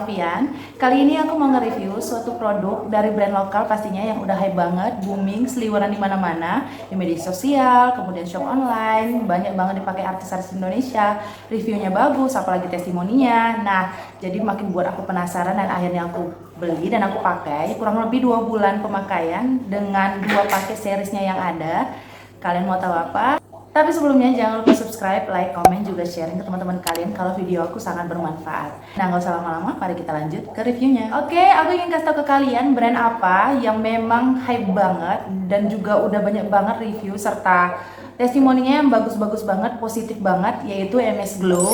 Alfian. Kali ini aku mau nge-review suatu produk dari brand lokal pastinya yang udah hype banget, booming, seliweran di mana-mana, di media sosial, kemudian shop online, banyak banget dipakai artis-artis Indonesia. Reviewnya bagus, apalagi testimoninya. Nah, jadi makin buat aku penasaran dan akhirnya aku beli dan aku pakai kurang lebih 2 bulan pemakaian dengan 2 paket seriesnya yang ada. Kalian mau tahu apa? Tapi sebelumnya jangan lupa subscribe, like, komen, juga sharing ke teman-teman kalian kalau video aku sangat bermanfaat. Nah, nggak usah lama-lama, mari kita lanjut ke reviewnya. Oke, aku ingin kasih tau ke kalian brand apa yang memang hype banget dan juga udah banyak banget review serta testimoninya yang bagus-bagus banget, positif banget, yaitu MS Glow.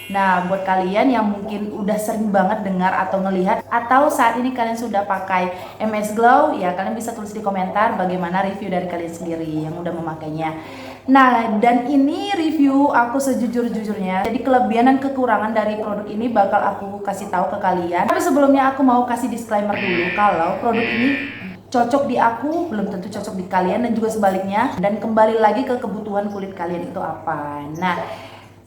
Nah, buat kalian yang mungkin udah sering banget dengar atau ngelihat atau saat ini kalian sudah pakai MS Glow, ya kalian bisa tulis di komentar bagaimana review dari kalian sendiri yang udah memakainya. Nah, dan ini review aku sejujur-jujurnya. Jadi kelebihan dan kekurangan dari produk ini bakal aku kasih tahu ke kalian. Tapi sebelumnya aku mau kasih disclaimer dulu kalau produk ini cocok di aku, belum tentu cocok di kalian dan juga sebaliknya. Dan kembali lagi ke kebutuhan kulit kalian itu apa. Nah,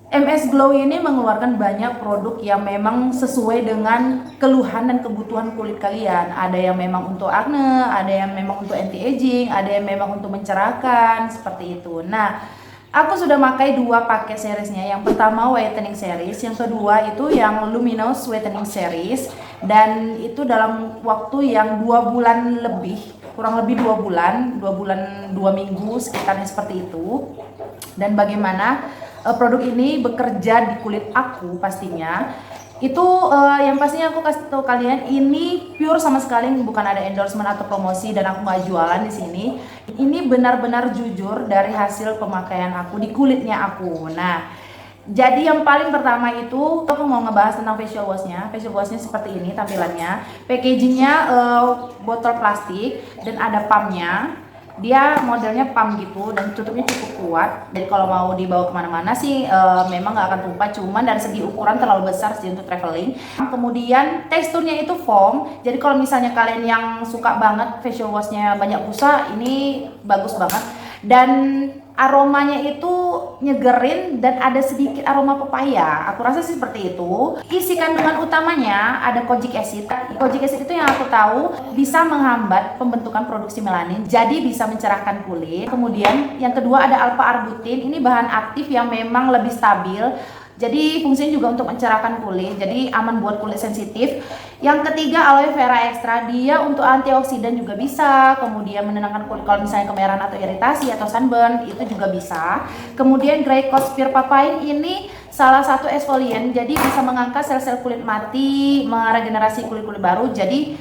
MS Glow ini mengeluarkan banyak produk yang memang sesuai dengan keluhan dan kebutuhan kulit kalian. Ada yang memang untuk acne, ada yang memang untuk anti-aging, ada yang memang untuk mencerahkan, seperti itu. Nah, aku sudah pakai 2 paket seriesnya. Yang pertama whitening series, yang kedua itu yang luminous whitening series. Dan itu dalam waktu yang 2 bulan lebih, kurang lebih 2 bulan, 2 minggu sekitarnya seperti itu. Dan bagaimana produk ini bekerja di kulit aku pastinya itu yang pastinya aku kasih tahu kalian ini pure sama sekali, bukan ada endorsement atau promosi dan aku nggak jualan di sini. Ini benar-benar jujur dari hasil pemakaian aku di kulitnya aku. Nah, jadi yang paling pertama itu aku mau ngebahas tentang facial washnya. Facial washnya seperti ini tampilannya. Packagingnya botol plastik dan ada pumpnya. Dia modelnya pump gitu dan tutupnya cukup kuat. Jadi kalau mau dibawa kemana-mana sih memang nggak akan tumpah. Cuman dari segi ukuran terlalu besar sih untuk traveling. Kemudian teksturnya itu foam. Jadi kalau misalnya kalian yang suka banget facial washnya banyak busa, ini bagus banget. Dan aromanya itu nyegerin dan ada sedikit aroma pepaya. Aku rasa sih seperti itu. Isi kandungan utamanya ada kojic acid. Kojic acid itu yang aku tahu bisa menghambat pembentukan produksi melanin, jadi bisa mencerahkan kulit. Kemudian yang kedua ada alpha-arbutin. Ini bahan aktif yang memang lebih stabil. Jadi fungsinya juga untuk mencerahkan kulit, jadi aman buat kulit sensitif. Yang ketiga aloe vera extra, dia untuk antioksidan juga bisa, kemudian menenangkan kulit kalau misalnya kemerahan atau iritasi atau sunburn itu juga bisa. Kemudian Glycosphere papain ini salah satu exfoliant, jadi bisa mengangkat sel-sel kulit mati, meregenerasi kulit-kulit baru. Jadi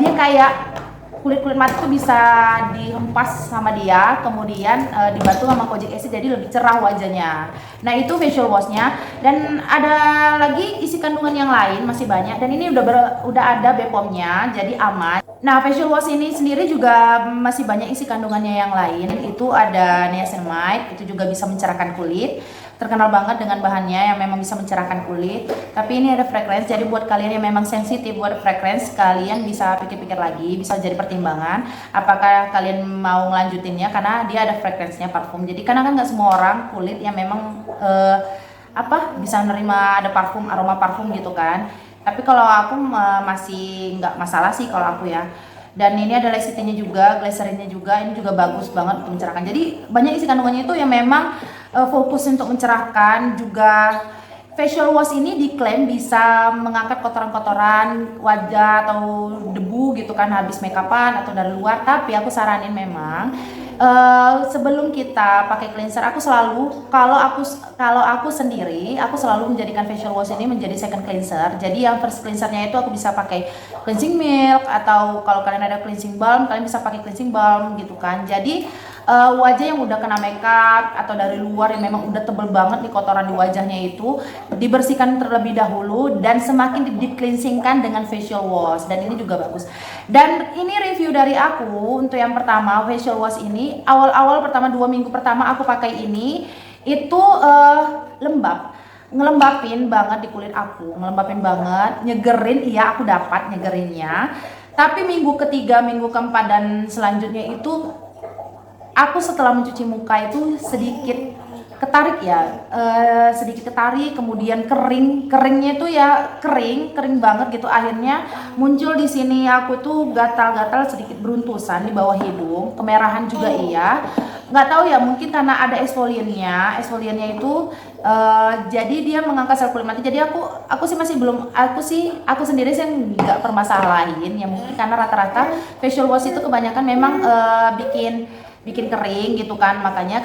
dia kayak kulit-kulit mati itu bisa dihempas sama dia, kemudian dibantu sama kojic acid jadi lebih cerah wajahnya. Nah, itu facial washnya. Dan ada lagi isi kandungan yang lain masih banyak, dan ini udah ada BPOM-nya jadi aman. Nah, facial wash ini sendiri juga masih banyak isi kandungannya yang lain. Itu ada niacinamide, itu juga bisa mencerahkan kulit. Terkenal banget dengan bahannya yang memang bisa mencerahkan kulit. Tapi ini ada fragrance, jadi buat kalian yang memang sensitif buat fragrance, kalian bisa pikir-pikir lagi, bisa jadi pertimbangan apakah kalian mau ngelanjutinnya, karena dia ada fragrance-nya parfum. Jadi karena kan nggak semua orang kulit yang memang bisa menerima ada parfum, aroma parfum gitu kan. Tapi kalau aku masih nggak masalah sih kalau aku ya. Dan ini ada lecithinnya juga, glycerinnya juga, ini juga bagus banget untuk mencerahkan. Jadi banyak isi kandungannya itu yang memang fokus untuk mencerahkan. Juga facial wash ini diklaim bisa mengangkat kotoran-kotoran wajah atau debu gitu kan habis make upan atau dari luar. Tapi aku saranin memang sebelum kita pakai cleanser, aku selalu kalau aku sendiri aku selalu menjadikan facial wash ini menjadi second cleanser. Jadi yang first cleansernya itu aku bisa pakai cleansing milk, atau kalau kalian ada cleansing balm kalian bisa pakai cleansing balm gitu kan. Jadi wajah yang udah kena makeup atau dari luar yang memang udah tebel banget nih kotoran di wajahnya itu dibersihkan terlebih dahulu dan semakin di deep cleansingkan dengan facial wash, dan ini juga bagus. Dan ini review dari aku untuk yang pertama facial wash ini. Awal-awal pertama 2 minggu pertama aku pakai ini itu lembab, ngelembapin banget di kulit aku, ngelembapin banget, nyegerin. Iya, aku dapat nyegerinnya. Tapi minggu ketiga, minggu keempat dan selanjutnya itu aku setelah mencuci muka itu sedikit ketarik ya, sedikit ketarik, kemudian keringnya itu ya kering banget gitu. Akhirnya muncul di sini aku tuh gatal-gatal sedikit beruntusan di bawah hidung, kemerahan juga iya. Nggak tahu ya, mungkin karena ada eksfoliannya itu jadi dia mengangkat sel kulit mati. Jadi aku sih masih belum, aku sendiri sih nggak permasalahin ya, mungkin karena rata-rata facial wash itu kebanyakan memang bikin kering gitu kan, makanya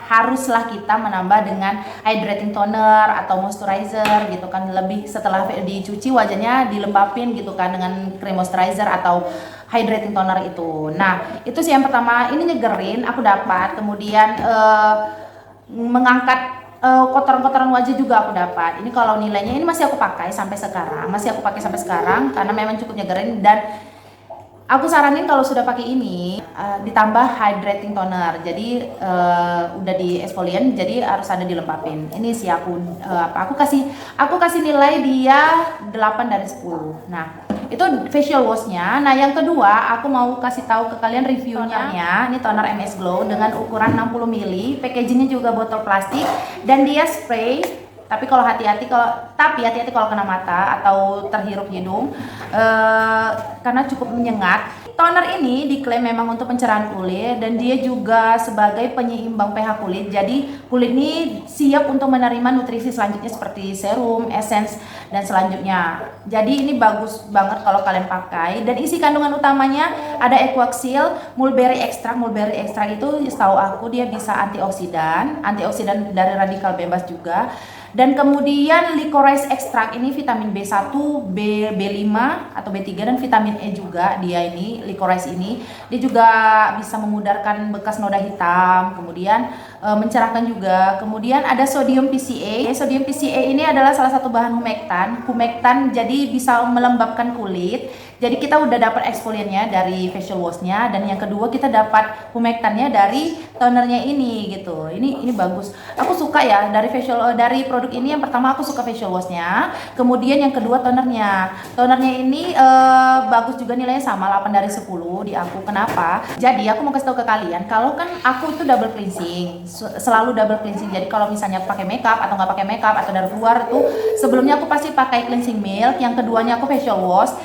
haruslah kita menambah dengan hydrating toner atau moisturizer gitu kan, lebih setelah dicuci wajahnya dilembapin gitu kan dengan krim moisturizer atau hydrating toner itu. Nah itu sih yang pertama, ini nyegerin aku dapat, kemudian mengangkat kotoran-kotoran wajah juga aku dapat. Ini kalau nilainya ini masih aku pakai sampai sekarang, karena memang cukup nyegerin. Dan aku saranin kalau sudah pakai ini ditambah hydrating toner. Jadi udah di exfoliant, jadi harus ada dilempapin. Ini sih aku kasih nilai dia 8 dari 10. Nah, itu facial washnya. Nah, yang kedua aku mau kasih tahu ke kalian reviewnya ya. Ini toner MS Glow dengan ukuran 60 ml. Packagingnya juga botol plastik dan dia spray. Tapi hati-hati kalau kena mata atau terhirup hidung karena cukup menyengat. Toner ini diklaim memang untuk pencerahan kulit dan dia juga sebagai penyeimbang pH kulit. Jadi kulit ini siap untuk menerima nutrisi selanjutnya seperti serum, essence dan selanjutnya. Jadi ini bagus banget kalau kalian pakai. Dan isi kandungan utamanya ada Equaxil, mulberry extract. Mulberry extract itu setahu aku dia bisa antioksidan dari radikal bebas juga. Dan kemudian licorice extract ini vitamin B1, B5 atau B3 dan vitamin E juga dia ini. Licorice ini dia juga bisa memudarkan bekas noda hitam, kemudian mencerahkan juga. Kemudian ada sodium PCA. Sodium PCA ini adalah salah satu bahan humektan, jadi bisa melembabkan kulit. Jadi kita udah dapat exfoliantnya dari facial washnya, dan yang kedua kita dapat humektannya dari tonernya ini gitu. Ini bagus. Aku suka ya dari produk ini. Yang pertama aku suka facial washnya, kemudian yang kedua tonernya. Tonernya ini bagus juga, nilainya sama 8 dari 10 di aku. Kenapa? Jadi aku mau kasih tahu ke kalian, kalau kan aku itu double cleansing, selalu double cleansing. Jadi kalau misalnya pakai makeup atau nggak pakai makeup atau dari luar tuh, sebelumnya aku pasti pakai cleansing milk, yang keduanya aku facial wash.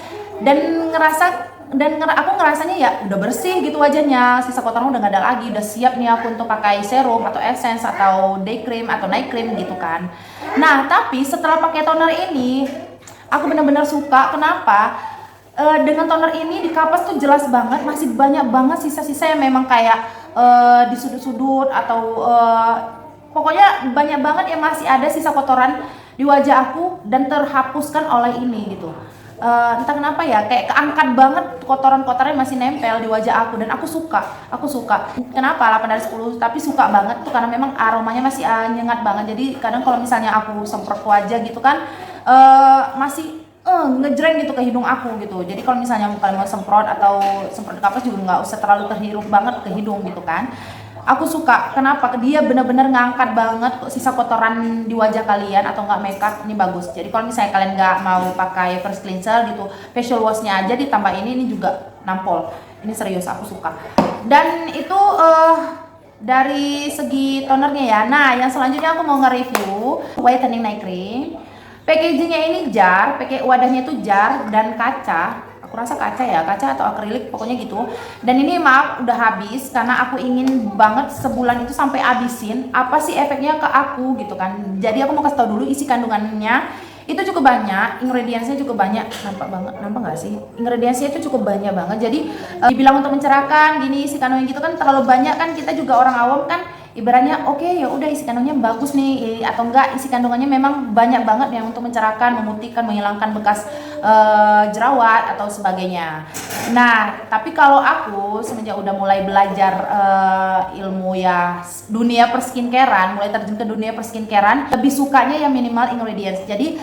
Dan aku ngerasanya ya udah bersih gitu wajahnya, sisa kotoran udah gak ada lagi, udah siap nih aku untuk pakai serum atau essence atau day cream atau night cream gitu kan. Nah tapi setelah pakai toner ini aku benar-benar suka. Kenapa? Dengan toner ini di kapas tuh jelas banget masih banyak banget sisa-sisa yang memang kayak di sudut-sudut atau pokoknya banyak banget yang masih ada sisa kotoran di wajah aku dan terhapuskan oleh ini gitu. Entah kenapa ya, kayak keangkat banget, kotoran-kotorannya masih nempel di wajah aku dan aku suka. Kenapa 8 dari 10? Tapi suka banget tuh karena memang aromanya masih nyengat banget. Jadi kadang kalau misalnya aku semprot ke wajah gitu kan masih ngejreng gitu ke hidung aku gitu. Jadi kalau misalnya kalian mau semprot atau semprot ke kapas juga nggak usah terlalu terhirup banget ke hidung gitu kan. Aku suka. Kenapa? Dia benar-benar ngangkat banget sisa kotoran di wajah kalian atau nggak makeup. Ini bagus. Jadi kalau misalnya kalian nggak mau pakai first cleanser gitu, facial washnya aja ditambah ini juga nampol. Ini serius, aku suka. Dan itu dari segi tonernya ya. Nah yang selanjutnya aku mau nge-review whitening night cream. Packagingnya ini jar, wadahnya itu jar dan kaca. Aku rasa kaca atau akrilik pokoknya gitu. Dan ini maaf udah habis karena aku ingin banget sebulan itu sampai habisin. Apa sih efeknya ke aku gitu kan. Jadi aku mau kasih tau dulu isi kandungannya. Itu cukup banyak, ingredientsnya cukup banyak. Nampak nggak sih? Ingredientsnya itu cukup banyak banget. Jadi dibilang untuk mencerahkan gini isi kandungan gitu kan terlalu banyak kan, kita juga orang awam kan ibaratnya oke, ya udah isi kandungannya bagus nih atau enggak isi kandungannya memang banyak banget yang untuk mencerahkan, memutihkan, menghilangkan bekas jerawat atau sebagainya. Nah tapi kalau aku semenjak udah mulai belajar ilmu ya dunia perskincarean, mulai terjun ke dunia perskincarean, lebih sukanya yang minimal ingredients. Jadi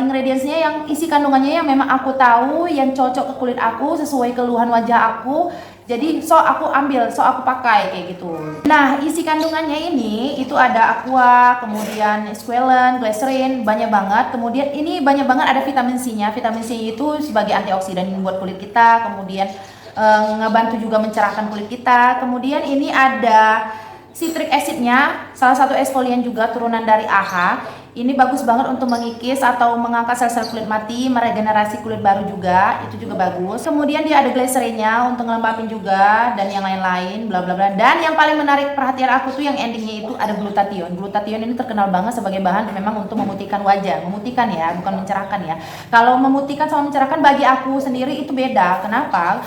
ingredientsnya yang isi kandungannya yang memang aku tahu yang cocok ke kulit aku sesuai keluhan wajah aku. Jadi aku pakai kayak gitu. Nah isi kandungannya ini itu ada aqua, kemudian squalene, glycerin, banyak banget. Kemudian ini banyak banget ada vitamin C-nya. Vitamin C itu sebagai antioksidan buat kulit kita. Kemudian ngebantu juga mencerahkan kulit kita. Kemudian ini ada citric acidnya, salah satu eksfolian juga turunan dari AHA. Ini bagus banget untuk mengikis atau mengangkat sel-sel kulit mati, meregenerasi kulit baru juga, itu juga bagus. Kemudian dia ada glycerinnya untuk ngelembapin juga dan yang lain-lain, bla bla bla. Dan yang paling menarik perhatian aku tuh yang endingnya itu ada glutathione. Glutathione ini terkenal banget sebagai bahan memang untuk memutihkan wajah, memutihkan ya, bukan mencerahkan ya. Kalau memutihkan sama mencerahkan bagi aku sendiri itu beda. Kenapa?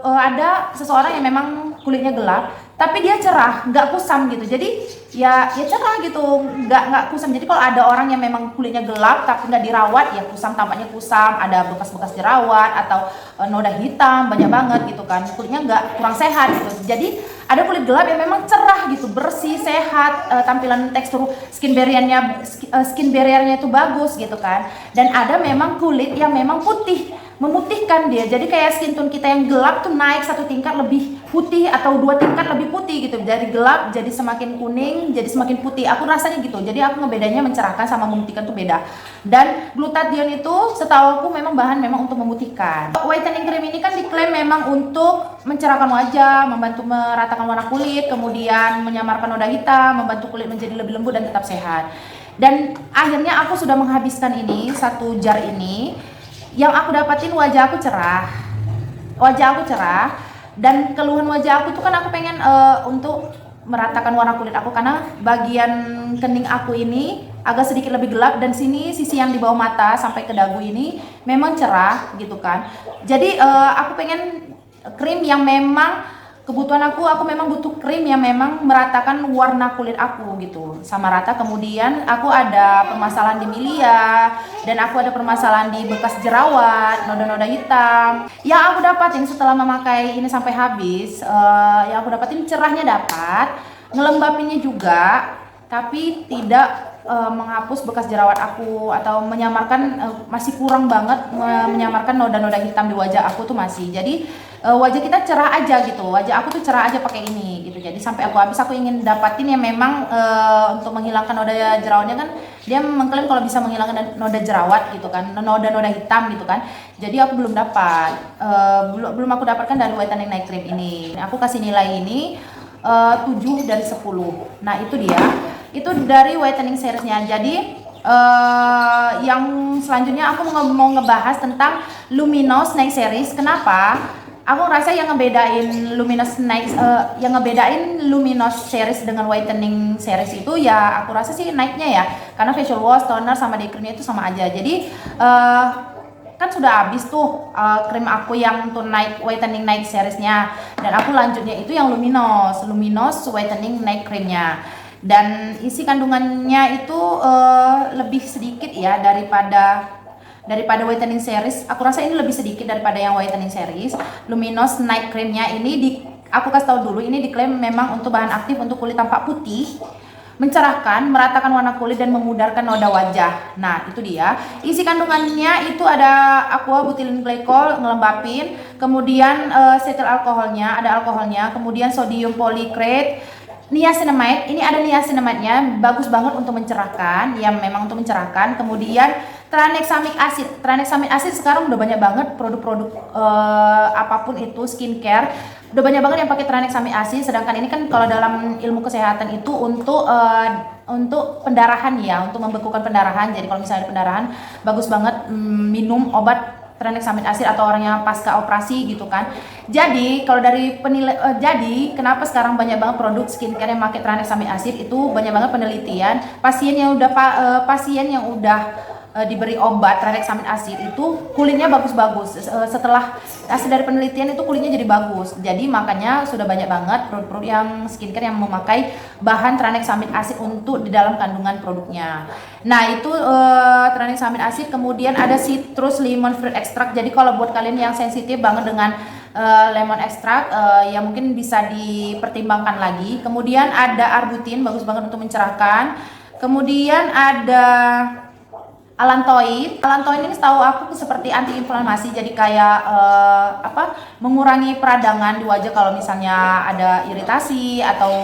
Ada seseorang yang memang kulitnya gelap, tapi dia cerah, nggak kusam gitu. Jadi ya cerah gitu, nggak kusam. Jadi kalau ada orang yang memang kulitnya gelap tapi nggak dirawat, ya kusam, tampaknya kusam, ada bekas-bekas jerawat atau noda hitam banyak banget gitu kan, kulitnya nggak kurang sehat gitu. Jadi ada kulit gelap yang memang cerah gitu, bersih, sehat, tampilan tekstur skin barriernya itu bagus gitu kan. Dan ada memang kulit yang memang putih, memutihkan dia. Jadi kayak skin tone kita yang gelap tuh naik satu tingkat lebih putih atau 2 tingkat lebih putih gitu. Dari gelap jadi semakin kuning, jadi semakin putih. Aku rasanya gitu. Jadi aku ngebedanya mencerahkan sama memutihkan tuh beda. Dan glutathione itu setahu aku memang bahan memang untuk memutihkan. Whitening cream ini kan diklaim memang untuk mencerahkan wajah, membantu meratakan warna kulit, kemudian menyamarkan noda hitam, membantu kulit menjadi lebih lembut dan tetap sehat. Dan akhirnya aku sudah menghabiskan ini, 1 jar ini. Yang aku dapatin wajah aku cerah, dan keluhan wajah aku tuh kan aku pengen untuk meratakan warna kulit aku, karena bagian kening aku ini agak sedikit lebih gelap dan sini sisi yang di bawah mata sampai ke dagu ini memang cerah gitu kan. Jadi aku pengen krim yang memang kebutuhan aku memang butuh krim yang memang meratakan warna kulit aku gitu sama rata. Kemudian aku ada permasalahan di milia dan aku ada permasalahan di bekas jerawat, noda-noda hitam. Yang aku dapatin setelah memakai ini sampai habis, yang aku dapatin cerahnya dapat, ngelembapinnya juga, tapi tidak menghapus bekas jerawat aku atau menyamarkan, masih kurang banget menyamarkan noda-noda hitam di wajah aku tuh masih. Jadi wajah kita cerah aja gitu, wajah aku tuh cerah aja pakai ini gitu. Jadi sampai aku habis aku ingin dapatin yang memang untuk menghilangkan noda jerawatnya kan, dia mengklaim kalau bisa menghilangkan noda jerawat gitu kan, noda-noda hitam gitu kan. Jadi aku belum dapat, belum aku dapatkan dari Whitening Night Cream ini. Aku kasih nilai ini 7 dari 10. Nah itu dia, itu dari whitening seriesnya. Jadi yang selanjutnya aku mau ngebahas tentang Luminous Night Series. Kenapa? Aku ngerasa yang ngebedain Luminous Series dengan Whitening Series itu ya aku rasa sih naiknya ya, karena facial wash, toner sama day creamnya itu sama aja. Jadi kan sudah habis tuh krim aku yang Tonight Whitening Night Seriesnya, dan aku lanjutnya itu yang Luminous Whitening Night Creamnya. Dan isi kandungannya itu lebih sedikit ya daripada whitening series. Aku rasa ini lebih sedikit daripada yang whitening series. Luminous Night Creamnya ini aku kasih tahu dulu, ini diklaim memang untuk bahan aktif untuk kulit tampak putih, mencerahkan, meratakan warna kulit dan memudarkan noda wajah. Nah itu dia isi kandungannya. Itu ada aqua butylene glycol ngelembapin, kemudian cetyl alkoholnya, ada alkoholnya, kemudian sodium polycrate, niacinamide. Ini ada niacinamide-nya, bagus banget untuk mencerahkan, yang memang untuk mencerahkan. Kemudian tranexamic acid sekarang udah banyak banget produk-produk apapun itu skincare, udah banyak banget yang pakai tranexamic acid. Sedangkan ini kan kalau dalam ilmu kesehatan itu untuk pendarahan ya, untuk membekukan pendarahan. Jadi kalau misalnya ada pendarahan, bagus banget minum obat tranexamic acid atau orangnya pasca operasi gitu kan. Jadi kalau dari jadi kenapa sekarang banyak banget produk skincare yang pakai tranexamic acid, itu banyak banget penelitian pasien yang udah diberi obat tranexamic acid itu kulitnya bagus-bagus. Setelah hasil dari penelitian itu kulitnya jadi bagus. Jadi makanya sudah banyak banget produk-produk yang skincare yang memakai bahan tranexamic acid untuk di dalam kandungan produknya. Nah itu tranexamic acid. Kemudian ada citrus lemon fruit extract. Jadi kalau buat kalian yang sensitif banget dengan lemon extract, ya mungkin bisa dipertimbangkan lagi. Kemudian ada arbutin, bagus banget untuk mencerahkan. Kemudian ada Allantoin ini setahu aku seperti antiinflamasi, jadi kayak mengurangi peradangan di wajah kalau misalnya ada iritasi atau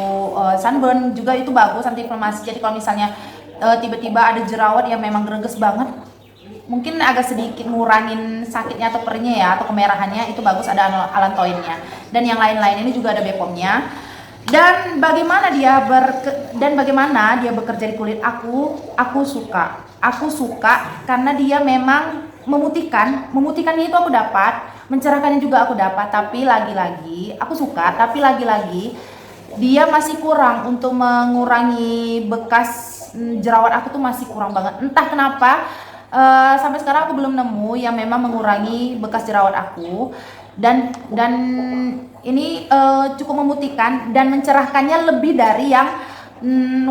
sunburn, juga itu bagus antiinflamasi. Jadi kalau misalnya tiba-tiba ada jerawat yang memang greges banget, mungkin agak sedikit ngurangin sakitnya atau perihnya ya, atau kemerahannya, itu bagus ada Allantoinnya. Dan yang lain-lain ini juga ada Bepomnya. Dan bagaimana dia bekerja di kulit aku suka karena dia memang memutihkannya itu aku dapat, mencerahkannya juga aku dapat, tapi lagi-lagi aku suka, tapi lagi-lagi dia masih kurang untuk mengurangi bekas jerawat aku tuh, masih kurang banget, entah kenapa. Sampai sekarang aku belum nemu yang memang mengurangi bekas jerawat aku, dan ini cukup memutihkan dan mencerahkannya lebih dari yang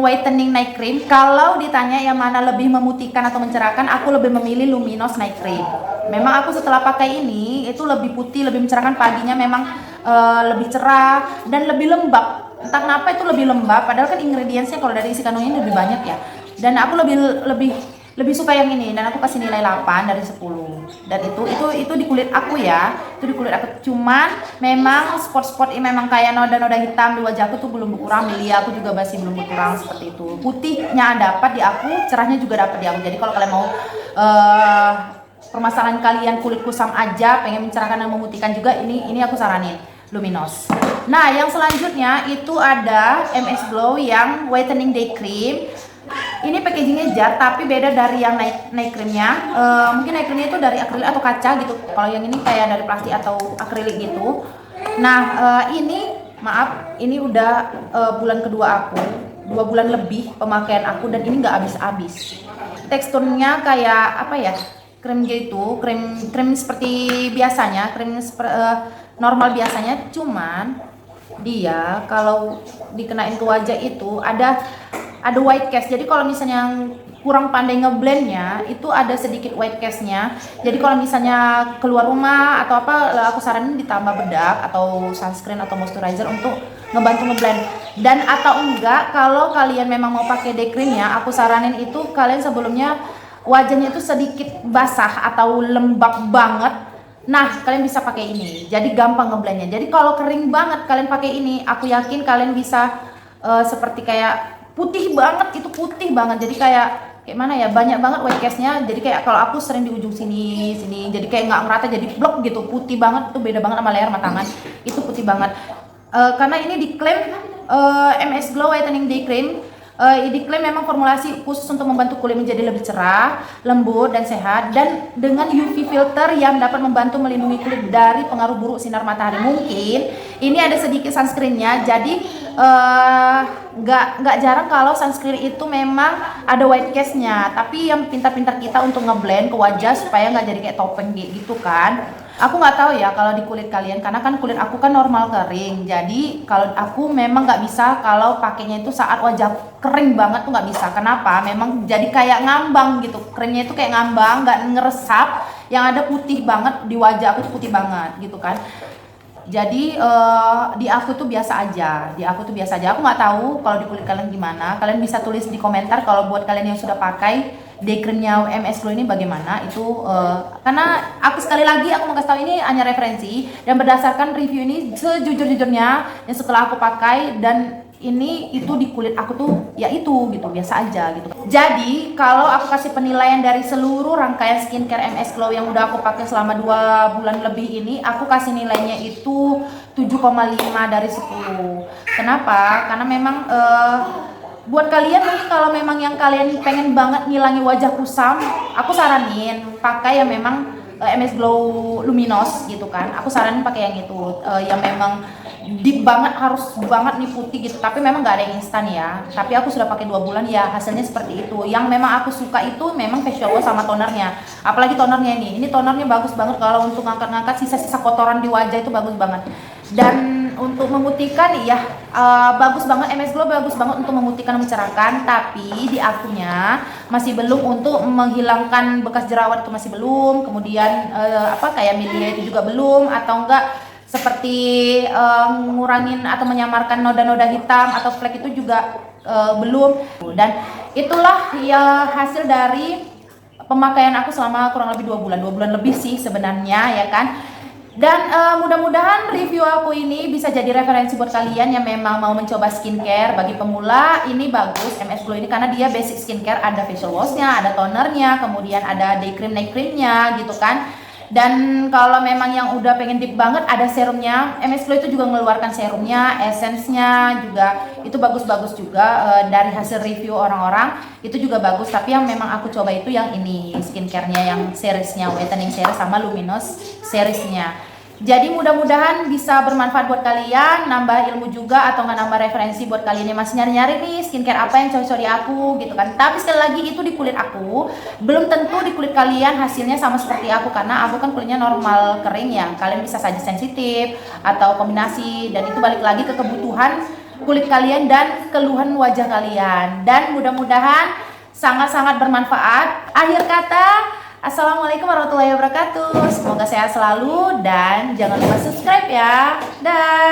whitening night cream. Kalau ditanya yang mana lebih memutihkan atau mencerahkan, aku lebih memilih Luminous night cream. Memang aku setelah pakai ini itu lebih putih, lebih mencerahkan, paginya memang lebih cerah dan lebih lembab. Entah kenapa itu lebih lembab, padahal kan ingredientsnya kalau dari isi kandungnya lebih banyak ya. Dan aku lebih suka yang ini, dan aku kasih nilai 8 dari 10. Dan itu di kulit aku ya, itu di kulit aku. Cuman memang spot-spot ini memang kayak noda-noda hitam di wajahku tuh belum berkurang, milia aku juga masih belum berkurang seperti itu. Putihnya dapat di aku, cerahnya juga dapat di aku. Jadi kalau kalian mau permasalahan kalian kulit kusam aja, pengen mencerahkan dan memutihkan juga, ini aku saranin Luminous. Nah, yang selanjutnya itu ada MS Glow yang Whitening Day Cream. Ini packagingnya jar, tapi beda dari yang night creamnya. Mungkin night creamnya itu dari akrilik atau kaca gitu. Kalau yang ini kayak dari plastik atau akrilik gitu. Nah, ini maaf, ini udah bulan kedua aku, 2 bulan lebih pemakaian aku, dan ini nggak habis-habis. Teksturnya kayak apa ya? Krim gitu, krim seperti biasanya, normal biasanya. Cuman dia kalau dikenain ke wajah itu ada white cast. Jadi kalau misalnya yang kurang pandai ngeblendnya, itu ada sedikit white castnya. Jadi kalau misalnya keluar rumah atau apa, aku saranin ditambah bedak atau sunscreen atau moisturizer untuk ngebantu ngeblend. Dan atau enggak, kalau kalian memang mau pakai day creamnya, aku saranin itu kalian sebelumnya wajahnya itu sedikit basah atau lembab banget. Nah, kalian bisa pakai ini. Jadi gampang ngeblendnya. Jadi kalau kering banget kalian pakai ini, aku yakin kalian bisa seperti kayak putih banget, itu putih banget. Jadi kayak mana ya, banyak banget white castnya. Jadi kayak kalau aku sering di ujung sini, jadi kayak nggak ngerata, jadi blok gitu, putih banget. Itu beda banget sama leher sama tangan, itu putih banget. Karena ini diklaim MS Glow Whitening Day Cream, diklaim memang formulasi khusus untuk membantu kulit menjadi lebih cerah, lembut dan sehat, dan dengan UV filter yang dapat membantu melindungi kulit dari pengaruh buruk sinar matahari. Mungkin ini ada sedikit sunscreennya, jadi nggak jarang kalau sunscreen itu memang ada white castnya, tapi yang pintar-pintar kita untuk ngeblend ke wajah supaya nggak jadi kayak topeng gitu kan. Aku nggak tahu ya kalau di kulit kalian, karena kan kulit aku kan normal kering. Jadi kalau aku memang nggak bisa kalau pakainya itu saat wajah kering banget tuh nggak bisa. Kenapa? Memang jadi kayak ngambang gitu. Keringnya itu kayak ngambang, nggak ngeresap. Yang ada putih banget di wajah aku tuh, putih banget gitu kan. Jadi di aku tuh biasa aja. Aku nggak tahu kalau di kulit kalian gimana. Kalian bisa tulis di komentar kalau buat kalian yang sudah pakai day creamnya MS Glow ini bagaimana. Itu karena aku sekali lagi aku mau kasih tahu, ini hanya referensi dan berdasarkan review ini sejujur-jujurnya yang setelah aku pakai, dan ini itu di kulit aku tuh ya itu gitu, biasa aja gitu. Jadi kalau aku kasih penilaian dari seluruh rangkaian skincare MS Glow yang udah aku pakai selama 2 bulan lebih ini, aku kasih nilainya itu 7,5 dari 10. Kenapa? Karena memang buat kalian mungkin kalau memang yang kalian pengen banget ngilangi wajah kusam, aku saranin pakai yang memang MS Glow Luminous gitu kan. Aku saranin pakai yang itu, yang memang deep banget, harus banget nih putih gitu. Tapi memang nggak ada yang instan ya. Tapi aku sudah pakai 2 bulan ya, hasilnya seperti itu. Yang memang aku suka itu memang facial wash sama tonernya. Apalagi tonernya ini tonernya bagus banget kalau untuk ngangkat-ngangkat sisa-sisa kotoran di wajah, itu bagus banget. Dan untuk memutihkan ya bagus banget, MS Glow bagus banget untuk memutihkan dan mencerahkan. Tapi di akunya masih belum untuk menghilangkan bekas jerawat, itu masih belum. Kemudian kayak milia itu juga belum, atau enggak seperti ngurangin atau menyamarkan noda-noda hitam atau flek itu juga belum. Dan itulah ya hasil dari pemakaian aku selama kurang lebih 2 bulan lebih sih sebenarnya ya kan. Dan mudah-mudahan review aku ini bisa jadi referensi buat kalian yang memang mau mencoba skincare. Bagi pemula ini bagus MS Glow ini, karena dia basic skincare, ada facial washnya, ada tonernya, kemudian ada day cream, night creamnya gitu kan. Dan kalau memang yang udah pengen deep banget, ada serumnya. MS Glow itu juga mengeluarkan serumnya, essence-nya juga itu bagus-bagus juga. Dari hasil review orang-orang itu juga bagus. Tapi yang memang aku coba itu yang ini, skincare-nya yang seriesnya, whitening series sama luminous seriesnya. Jadi mudah-mudahan bisa bermanfaat buat kalian, nambah ilmu juga atau nggak nambah referensi buat kalian yang masih nyari-nyari nih skincare apa yang cocok di aku gitu kan. Tapi sekali lagi itu di kulit aku, belum tentu di kulit kalian hasilnya sama seperti aku karena aku kan kulitnya normal kering ya. Kalian bisa saja sensitif atau kombinasi dan itu balik lagi ke kebutuhan kulit kalian dan keluhan wajah kalian. Dan mudah-mudahan sangat-sangat bermanfaat. Akhir kata, Assalamualaikum warahmatullahi wabarakatuh. Semoga sehat selalu dan jangan lupa subscribe ya. Dah.